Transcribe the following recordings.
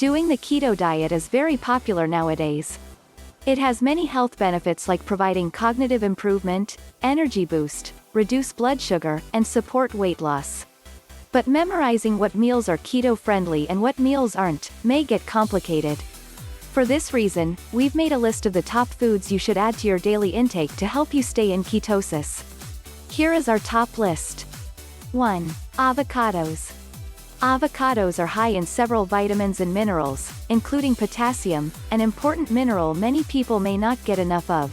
Doing the keto diet is very popular nowadays. It has many health benefits like providing cognitive improvement, energy boost, reduce blood sugar, and support weight loss. But memorizing what meals are keto-friendly and what meals aren't may get complicated. For this reason, we've made a list of the top foods you should add to your daily intake to help you stay in ketosis. Here is our top list. 1. Avocados. Avocados are high in several vitamins and minerals, including potassium, an important mineral many people may not get enough of.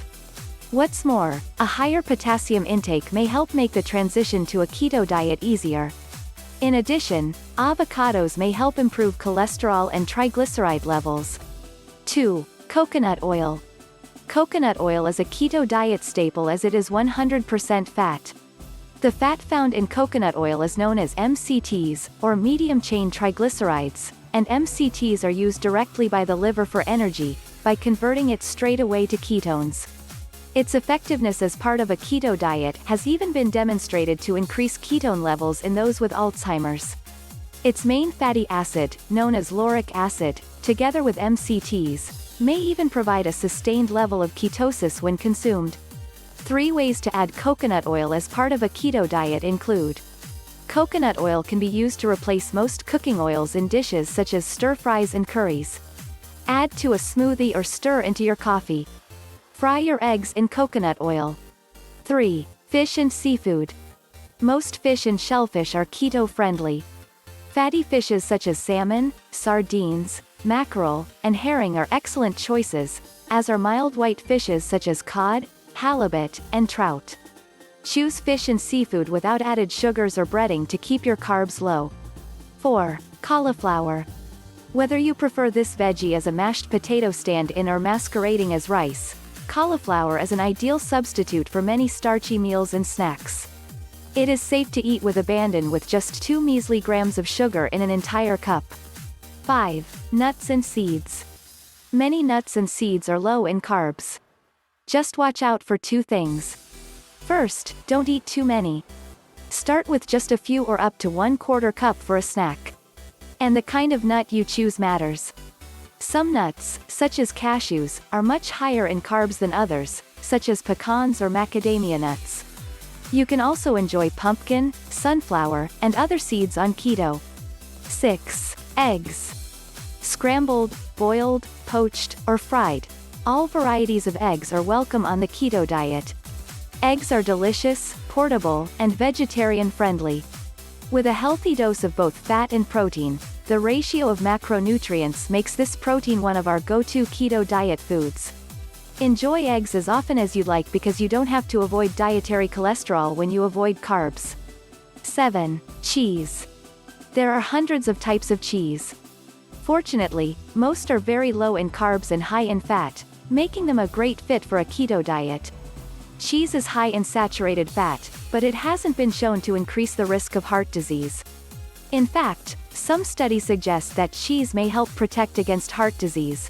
What's more, a higher potassium intake may help make the transition to a keto diet easier. In addition, avocados may help improve cholesterol and triglyceride levels. 2. Coconut oil. Coconut oil is a keto diet staple as it is 100% fat. The fat found in coconut oil is known as MCTs, or medium-chain triglycerides, and MCTs are used directly by the liver for energy, by converting it straight away to ketones. Its effectiveness as part of a keto diet has even been demonstrated to increase ketone levels in those with Alzheimer's. Its main fatty acid, known as lauric acid, together with MCTs, may even provide a sustained level of ketosis when consumed. 3 ways to add coconut oil as part of a keto diet include: coconut oil can be used to replace most cooking oils in dishes such as stir-fries and curries. Add to a smoothie or stir into your coffee. Fry your eggs in coconut oil. 3. Fish and seafood. Most fish and shellfish are keto-friendly. Fatty fishes such as salmon, sardines, mackerel, and herring are excellent choices, as are mild white fishes such as cod, halibut, and trout. Choose fish and seafood without added sugars or breading to keep your carbs low. 4. Cauliflower. Whether you prefer this veggie as a mashed potato stand-in or masquerading as rice, cauliflower is an ideal substitute for many starchy meals and snacks. It is safe to eat with abandon with just 2 measly grams of sugar in an entire cup. 5. Nuts and seeds. Many nuts and seeds are low in carbs. Just watch out for 2 things. First, don't eat too many. Start with just a few or up to 1/4 cup for a snack. And the kind of nut you choose matters. Some nuts, such as cashews, are much higher in carbs than others, such as pecans or macadamia nuts. You can also enjoy pumpkin, sunflower, and other seeds on keto. 6. Eggs. Scrambled, boiled, poached, or fried. All varieties of eggs are welcome on the keto diet. Eggs are delicious, portable, and vegetarian-friendly. With a healthy dose of both fat and protein, the ratio of macronutrients makes this protein one of our go-to keto diet foods. Enjoy eggs as often as you like because you don't have to avoid dietary cholesterol when you avoid carbs. 7. Cheese. There are hundreds of types of cheese. Fortunately, most are very low in carbs and high in fat, making them a great fit for a keto diet. Cheese is high in saturated fat, but it hasn't been shown to increase the risk of heart disease. In fact, some studies suggest that cheese may help protect against heart disease.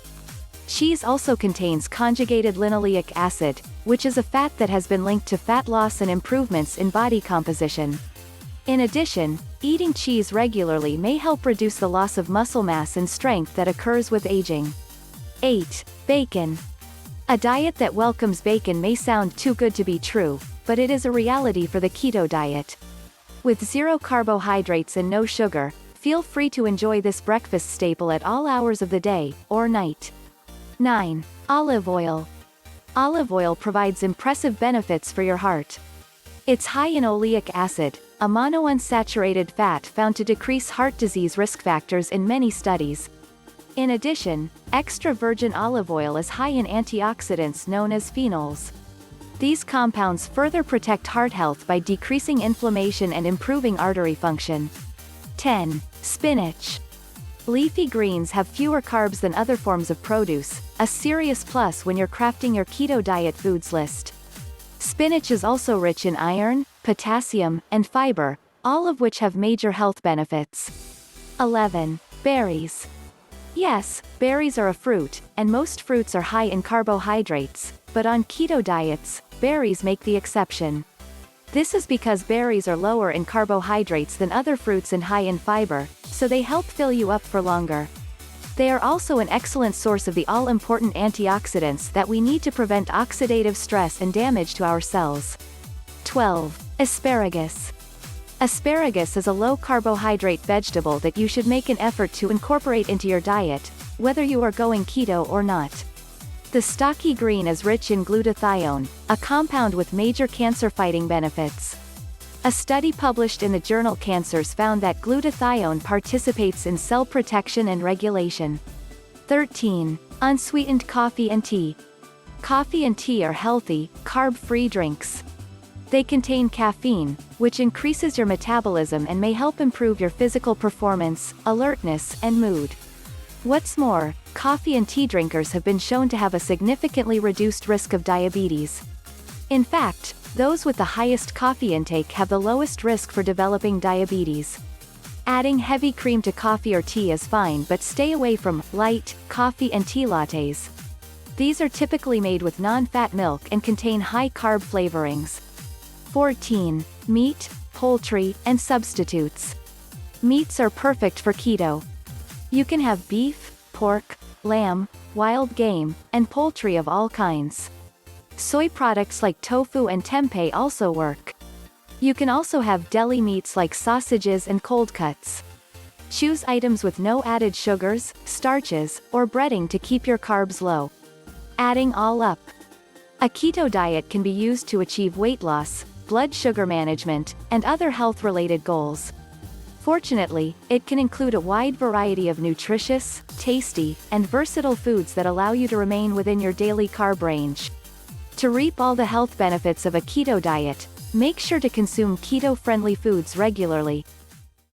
Cheese also contains conjugated linoleic acid, which is a fat that has been linked to fat loss and improvements in body composition. In addition, eating cheese regularly may help reduce the loss of muscle mass and strength that occurs with aging. 8. Bacon. A diet that welcomes bacon may sound too good to be true, but it is a reality for the keto diet. With 0 carbohydrates and no sugar, feel free to enjoy this breakfast staple at all hours of the day, or night. 9. Olive oil. Olive oil provides impressive benefits for your heart. It's high in oleic acid, a monounsaturated fat found to decrease heart disease risk factors in many studies. In addition, extra virgin olive oil is high in antioxidants known as phenols. These compounds further protect heart health by decreasing inflammation and improving artery function. 10. Spinach. Leafy greens have fewer carbs than other forms of produce, a serious plus when you're crafting your keto diet foods list. Spinach is also rich in iron, potassium, and fiber, all of which have major health benefits. 11. Berries. Yes, berries are a fruit, and most fruits are high in carbohydrates, but on keto diets, berries make the exception. This is because berries are lower in carbohydrates than other fruits and high in fiber, so they help fill you up for longer. They are also an excellent source of the all-important antioxidants that we need to prevent oxidative stress and damage to our cells. 12. Asparagus. Asparagus is a low-carbohydrate vegetable that you should make an effort to incorporate into your diet, whether you are going keto or not. The stocky green is rich in glutathione, a compound with major cancer-fighting benefits. A study published in the journal Cancers found that glutathione participates in cell protection and regulation. 13. Unsweetened coffee and tea. Coffee and tea are healthy, carb-free drinks. They contain caffeine, which increases your metabolism and may help improve your physical performance, alertness, and mood. What's more, coffee and tea drinkers have been shown to have a significantly reduced risk of diabetes. In fact, those with the highest coffee intake have the lowest risk for developing diabetes. Adding heavy cream to coffee or tea is fine, but stay away from light coffee and tea lattes. These are typically made with non-fat milk and contain high-carb flavorings. 14. Meat, poultry, and substitutes. Meats are perfect for keto. You can have beef, pork, lamb, wild game, and poultry of all kinds. Soy products like tofu and tempeh also work. You can also have deli meats like sausages and cold cuts. Choose items with no added sugars, starches, or breading to keep your carbs low. Adding all up. A keto diet can be used to achieve weight loss, blood sugar management, and other health-related goals. Fortunately, it can include a wide variety of nutritious, tasty, and versatile foods that allow you to remain within your daily carb range. To reap all the health benefits of a keto diet, make sure to consume keto-friendly foods regularly.